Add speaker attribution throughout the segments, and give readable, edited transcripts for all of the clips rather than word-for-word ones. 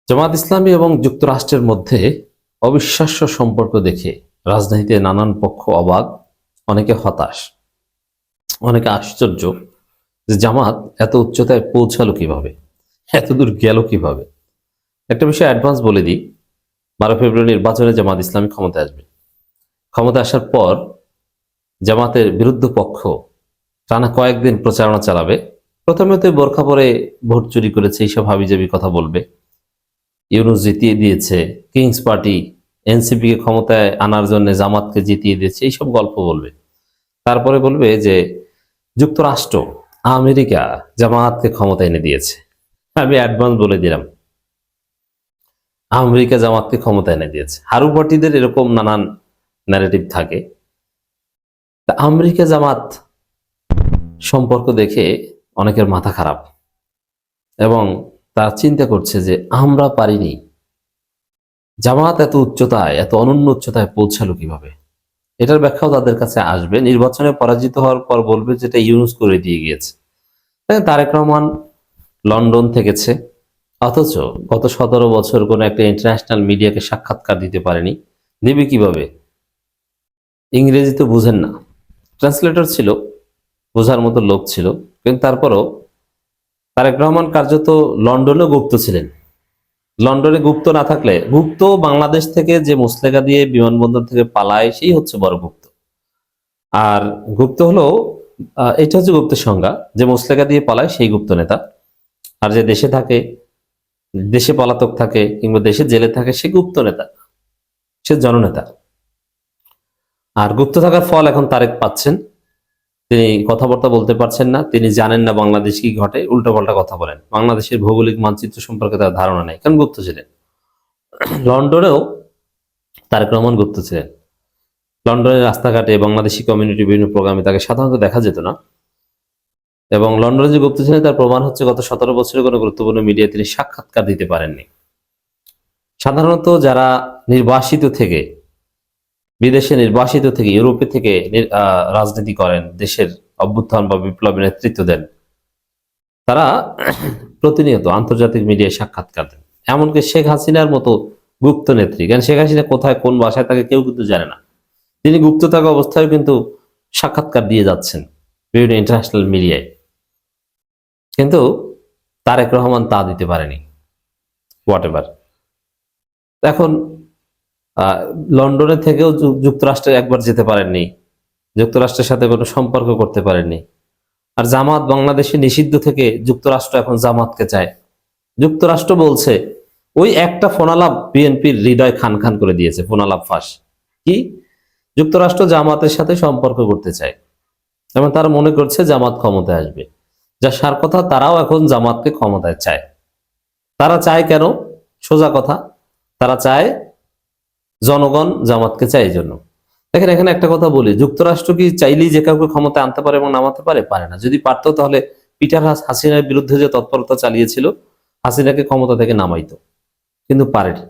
Speaker 1: জামাত ইসলামী এবং যুক্তরাষ্ট্রের মধ্যে অবিশ্বাস্য সম্পর্ক দেখে রাজনীতিতে নানান পক্ষ অবাক, অনেকে হতাশ, অনেকে আশ্চর্য যে জামাত এত উচ্চতায় পৌঁছালো কিভাবে, এতদূর গেল কিভাবে। একটা বিষয় অ্যাডভান্স বলে দিই, 12 ফেব্রুয়ারি নির্বাচনে জামাত ইসলামী ক্ষমতায় আসবে। ক্ষমতা আসার পর জামাতের বিরুদ্ধ পক্ষ টানা কয়েকদিন প্রচারণা চালাবে। প্রথমে তো বোরখা পরে ভোট চুরি করেছে এইসব হাবিজাবি কথা বলবে, ইউনূস জিতিয়ে দিয়েছে, কিংস পার্টি এনসিপিকে ক্ষমতায় আনার জন্য জামাতকে জিতিয়ে দিয়েছে, এইসব গল্প বলবে। তারপরে বলবে যে যুক্তরাষ্ট্র, আমেরিকা জামাতকে ক্ষমতা এনে দিয়েছে। আমি অ্যাডভান্স বলে দিলাম, আমেরিকা জামাতকে ক্ষমতা এনে দিয়েছে। হারু পার্টিদের এরকম নানান ন্যারেটিভ থাকে। তা আমেরিকা জামাত সম্পর্ক দেখে অনেকের মাথা খারাপ এবং তারা চিন্তা করছে যে আমরা পারিনি, জামাত এত উচ্চতায়, এত অনন্য উচ্চতায় পৌঁছালো কিভাবে। এটার ব্যাখ্যাও তাদের কাছে আসবে। নির্বাচনে পরাজিত হওয়ার পর বলবে যেটা ইউনূস করে দিয়ে গিয়েছে। তারেক রহমান লন্ডন থেকেছে, অথচ গত 17 বছর কোনো একটা ইন্টারন্যাশনাল মিডিয়াকে সাক্ষাৎকার দিতে পারেনি। দেবে কিভাবে? ইংরেজি তো বুঝেন না, ট্রান্সলেটর ছিল, বোঝার মতো লোক ছিল, কিন্তু তারপরও তারেক রহমান কার্যত লন্ডনে গুপ্ত ছিলেন। লন্ডনে গুপ্ত না থাকলে, গুপ্ত বাংলাদেশ থেকে যে মুসলেকা দিয়ে বিমানবন্দর থেকে পালায় সেই হচ্ছে বড় গুপ্ত। আর গুপ্ত হলো, এটা হচ্ছে গুপ্তের সংজ্ঞা, যে মুসলেকা দিয়ে পালায় সেই গুপ্ত নেতা। আর যে দেশে থাকে, দেশে পলাতক থাকে কিংবা দেশে জেলে থাকে, সে গুপ্ত নেতা, সে জননেতা। আর গুপ্ত থাকার ফল এখন তারেক পাচ্ছেন। তিনি কথাবার্তা বলতে পারছেন না, তিনি জানেন না বাংলাদেশ কি ঘটে, উল্টোপাল্টা কথা বলেন। বাংলাদেশের ভৌগোলিক মানচিত্র সম্পর্কে তার ধারণা নেই, কারণ গুপ্ত ছিলেন। লন্ডনেও তারেক রহমান গুপ্ত ছিলেন। লন্ডনের রাস্তাঘাটে বাংলাদেশি কমিউনিটি বিভিন্ন প্রোগ্রামে তাকে সাধারণত দেখা যেত না। এবং লন্ডনে যে গুপ্ত ছিলেন তার প্রমাণ হচ্ছে গত 17 বছরের কোনো গুরুত্বপূর্ণ মিডিয়ায় তিনি সাক্ষাৎকার দিতে পারেননি। সাধারণত যারা নির্বাসিত থেকে, বিদেশে নির্বাসিত থেকে, ইউরোপে থেকে রাজনীতি করেন, দেশের অভ্যুত্থান বা বিপ্লবের নেতৃত্ব দেন, তারা প্রতিনিয়ত আন্তর্জাতিক মিডিয়ায় সাক্ষাৎকার দেন। এমনকি শেখ হাসিনার মতো গুপ্ত নেত্রী, কারণ শেখ হাসিনা কোথায় কোন বাসায় থাকে কেউ কিন্তু জানে না, তিনি গুপ্ত থাকা অবস্থায় কিন্তু সাক্ষাৎকার দিয়ে যাচ্ছেন বিভিন্ন ইন্টারন্যাশনাল মিডিয়ায়। কিন্তু তারেক রহমান তা দিতে পারেনি। What ever. এখন লন্ডনে থেকেও যুক্তরাষ্ট্রে একবার যেতে পারেননি, যুক্তরাষ্ট্রের সাথে কোনো সম্পর্ক করতে পারেননি। আর জামাত বাংলাদেশে নিষিদ্ধ থেকে যুক্তরাষ্ট্র এখন জামাতকে চায়। যুক্তরাষ্ট্র বলছে ওই একটা ফোনালাপ বিএনপির হৃদয় খান খান করে দিয়েছে, ফোনালাপ ফাঁস। কি? যুক্তরাষ্ট্র জামাতের সাথে সম্পর্ক করতে চায় এবং তারা মনে করছে জামাত ক্ষমতায় আসবে। যা সার কথা, তারাও এখন জামাতকে ক্ষমতায় চায়। তারা চায় কেন? সোজা কথা, তারা চায়, জনগণ জামাতকে চায়। এই জন্য দেখেন, এখানে একটা কথা বলি, যুক্তরাষ্ট্র কি চাইলেই যে কাউকে ক্ষমতায় আনতে পারে এবং নামাতে পারে? পারে না। যদি পারতো তাহলে পিটার হাসিনার বিরুদ্ধে যে তৎপরতা চালিয়েছিল, হাসিনাকে ক্ষমতা থেকে নামাইতো, কিন্তু পারেনি।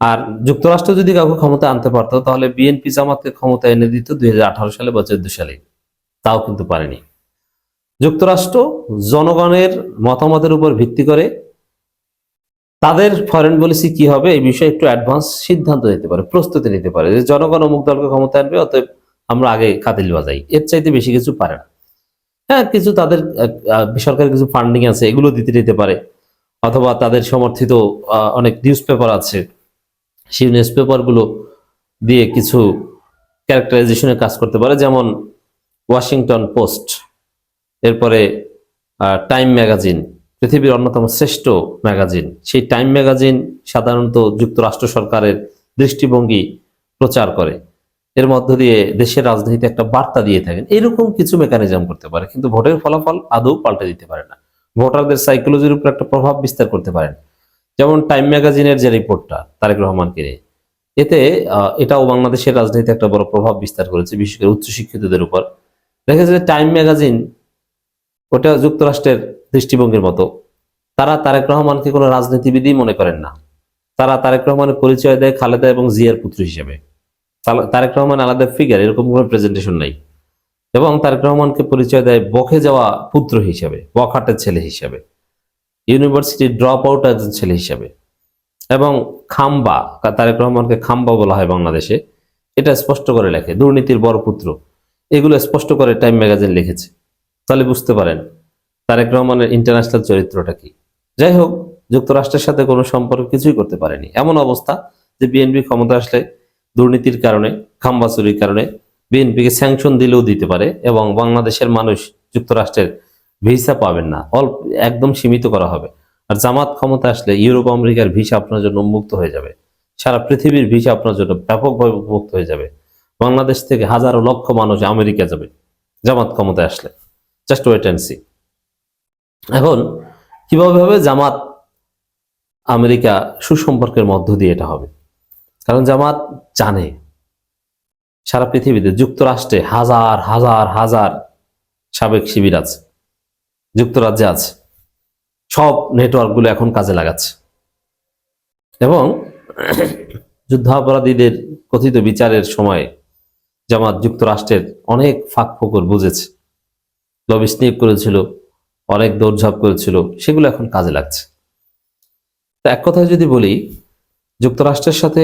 Speaker 1: আর যুক্তরাষ্ট্র যদি কাউকে ক্ষমতা আনতে পারতো তাহলে বিএনপি জামাতকে ক্ষমতা এনে দিত 2018 সালে বা 14 সালে, তাও কিন্তু পারেনি। যুক্তরাষ্ট্র জনগণের মতামতের উপর ভিত্তি করে তাদের ফরেন পলিসি কি হবে এই বিষয়ে একটু অ্যাডভান্স সিদ্ধান্ত নিতে পারে, প্রস্তুতি নিতে পারে, যে জনগণ অমুক দলকে ক্ষমতা আনবে, অতএব আমরা আগে কাতিল বাজাই। এর চাইতে বেশি কিছু পারে না। হ্যাঁ, কিছু তাদের বেসরকারি কিছু ফান্ডিং আছে, এগুলো দিতে পারে, অথবা তাদের সমর্থিত অনেক নিউজ পেপার আছে, সেই নিউজ পেপারগুলো দিয়ে কিছু ক্যারেক্টারাইজেশনের কাজ করতে পারে, যেমন ওয়াশিংটন পোস্ট, এরপরে টাইম ম্যাগাজিন, পৃথিবীর অন্যতম শ্রেষ্ঠ ম্যাগাজিন। সেই টাইম ম্যাগাজিন সাধারণত যুক্তরাষ্ট্র সরকারের দৃষ্টিভঙ্গি প্রচার করে, এর মধ্য দিয়ে দেশের রাজনীতিতে একটা বার্তা দিয়ে থাকেন। এরকম কিছু মেকানিজম করতে পারে, কিন্তু ভোটের ফলাফল আদৌ পাল্টে দিতে পারে না। ভোটারদের সাইকোলজির উপর একটা প্রভাব বিস্তার করতে পারেন। যেমন টাইম ম্যাগাজিনের যে রিপোর্টটা তারেক রহমানকে নিয়ে, এতে এটাও বাংলাদেশের রাজনীতিতে একটা বড় প্রভাব বিস্তার করেছে, বিশেষ করে উচ্চশিক্ষিতদের উপর। দেখা যায় টাইম ম্যাগাজিন ওটা যুক্তরাষ্ট্রের দৃষ্টিভঙ্গির মতো, তারা তারেক রহমানকে কোনো রাজনীতিবিদই মনে করেন না। তারা তারেক রহমানের পরিচয় দেয় খালেদা এবং জিয়ার পুত্র হিসেবে। তারেক রহমান আলাদা ফিগার, এরকম কোনো প্রেজেন্টেশন নাই। এবং তারেক রহমানকে পরিচয় দেয় বকে যাওয়া পুত্র হিসেবে, বখাটের ছেলে হিসেবে, ইউনিভার্সিটি ড্রপ আউট একজন ছেলে হিসেবে। এবং খাম্বা, তারেক রহমানকে খাম্বা বলা হয় বাংলাদেশে, এটা স্পষ্ট করে লেখে, দুর্নীতির বড় পুত্র, এগুলো স্পষ্ট করে টাইম ম্যাগাজিন লিখেছে। তাহলে বুঝতে পারেন তারেক রহমানের ইন্টারন্যাশনাল চরিত্রটা কি। যাই হোক, যুক্তরাষ্ট্রের সাথে কোনো সম্পর্ক কিছুই করতে পারেনি, এমন অবস্থা যে বিএনপি ক্ষমতা আসলে দুর্নীতির কারণে, খাম্বা চুরির কারণে বিএনপিকে স্যাংশন দিলেও দিতে পারে, এবং বাংলাদেশের মানুষ যুক্তরাষ্ট্রের ভিসা পাবেন না, অল্প একদম সীমিত করা হবে। আর জামাত ক্ষমতা আসলে ইউরোপ আমেরিকার ভিসা আপনার জন্য উন্মুক্ত হয়ে যাবে, সারা পৃথিবীর ভিসা আপনার জন্য ব্যাপকভাবে উন্মুক্ত হয়ে যাবে। বাংলাদেশ থেকে হাজারো লক্ষ মানুষ আমেরিকা যাবে জামাত ক্ষমতায় আসলে। Just wait and see. এখন কিভাবে হবে জামাত আমেরিকা সুসম্পর্কের মধ্য দিয়ে এটা হবে, কারণ জামাত জানে সারা পৃথিবীতে যুক্তরাষ্ট্রে হাজার হাজার হাজার সাবেক শিবির আছে, যুক্তরাজ্যে আছে, সব নেটওয়ার্কগুলো এখন কাজে লাগাচ্ছে, এবং যুদ্ধাপরাধীদের কথিত বিচারের সময় জামাত যুক্তরাষ্ট্রের অনেক ফাঁক ফোকর বুঝেছে, লবি স্নিপ করেছিল, অনেক দৌড়ঝাঁপ করেছিল, সেগুলো এখন কাজে লাগছে। তো এক কথায় যদি বলি, যুক্তরাষ্ট্রের সাথে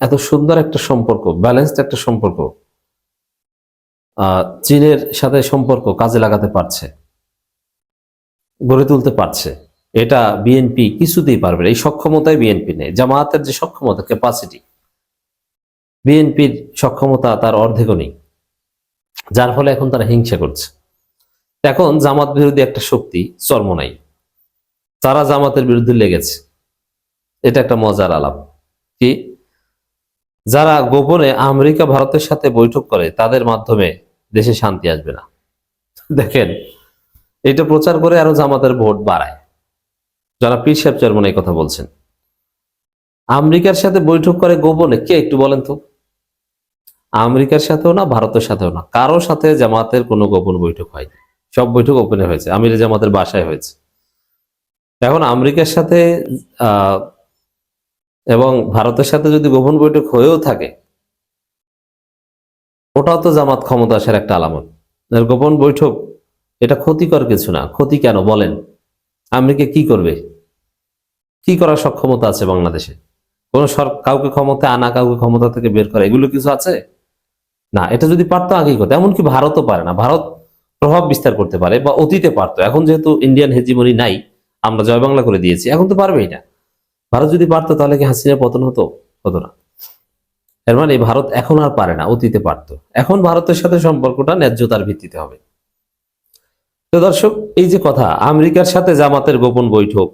Speaker 1: এত সুন্দর একটা সম্পর্ক, ব্যালেন্সড একটা সম্পর্ক চীনের সাথে সম্পর্ক কাজে লাগাতে পারছে, গড়ে তুলতে পারছে, এটা বিএনপি কিছুতেই পারবে না। এই সক্ষমতায় বিএনপি নেই। জামায়াতের যে সক্ষমতা, ক্যাপাসিটি, বিএনপির সক্ষমতা তার অর্ধেকও নেই, যার ফলে এখন তারা হিংসা করছে। এখন জামাত বিরোধী একটা শক্তি চরমোনাই, তারা জামাতের বিরুদ্ধে লেগেছে। এটা একটা মজার আলাপ কি, যারা গোপনে আমেরিকা ভারতের সাথে বৈঠক করে তাদের মাধ্যমে দেশে শান্তি আসবে না। দেখেন, এটা প্রচার করে আরো জামাতের ভোট বাড়ায়। যারা পীর সাহেব চরমোনাই এই কথা বলছেন, আমেরিকার সাথে বৈঠক করে গোপনে, কে একটু বলেন তো? আমেরিকার সাথেও না, ভারতের সাথেও না, কারোর সাথে জামাতের কোনো গোপন বৈঠক হয়নি। সব বৈঠক ওপেনে হয়েছে, আমিরে জামাতের বাসায় হয়েছে। এখন আমেরিকার সাথে এবং ভারতের সাথে যদি গোপন বৈঠক হয়েও থাকে, ওটাও তো জামাত ক্ষমতা আসার একটা আলামত। গোপন বৈঠক এটা ক্ষতিকর কিছু না। ক্ষতি কেন বলেন? আমেরিকা কি করবে? কি করার সক্ষমতা আছে বাংলাদেশে? কোন কাউকে ক্ষমতা আনা, কাউকে ক্ষমতা থেকে বের করা, এগুলো কিছু আছে না। এটা যদি পারতো আগেই করতো। এমনকি ভারতও পারে না। ভারত প্রভাব বিস্তার করতে পারে, বা অতীতে পারতো। এখন যেহেতু ইন্ডিয়ান হেজিমনি নাই, আমরা জয় বাংলা করে দিয়েছি, এখন তো পারবেই না। ভারত যদি পারতো তাহলে কি হাসিনার পতন হতো? হতো না। এর মানে ভারত এখন আর পারে না, অতীতে পারতো। এখন ভারতের সাথে সম্পর্কটা ন্যায্যতার ভিত্তিতে হবে। তো দর্শক, এই যে কথা আমেরিকার সাথে জামাতের গোপন বৈঠক,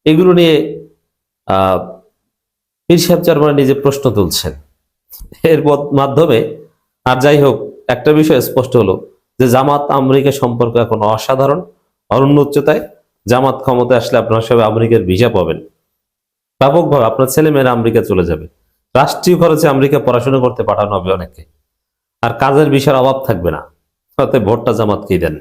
Speaker 1: এগুলো নিয়ে পীর সাহেব চরমোনাই নিজে প্রশ্ন তুলছেন এর মাধ্যমে। আর যাই হোক, একটা বিষয় স্পষ্ট হলো যে জামাত আমেরিকা সম্পর্ক এখন অসাধারণ, অরণ্য উচ্চতায়। জামাত ক্ষমতায় আসলে আপনারা সবাই আমেরিকার ভিসা পাবেন, ব্যাপকভাবে আপনার ছেলে মেয়েরা আমেরিকা চলে যাবে, রাষ্ট্রীয় খরচে আমেরিকা পড়াশোনা করতে পাঠানো হবে অনেককে, আর কাজের বিষয়ের অভাব থাকবে না। অতএব ভোটটা জামাতকেই দেন।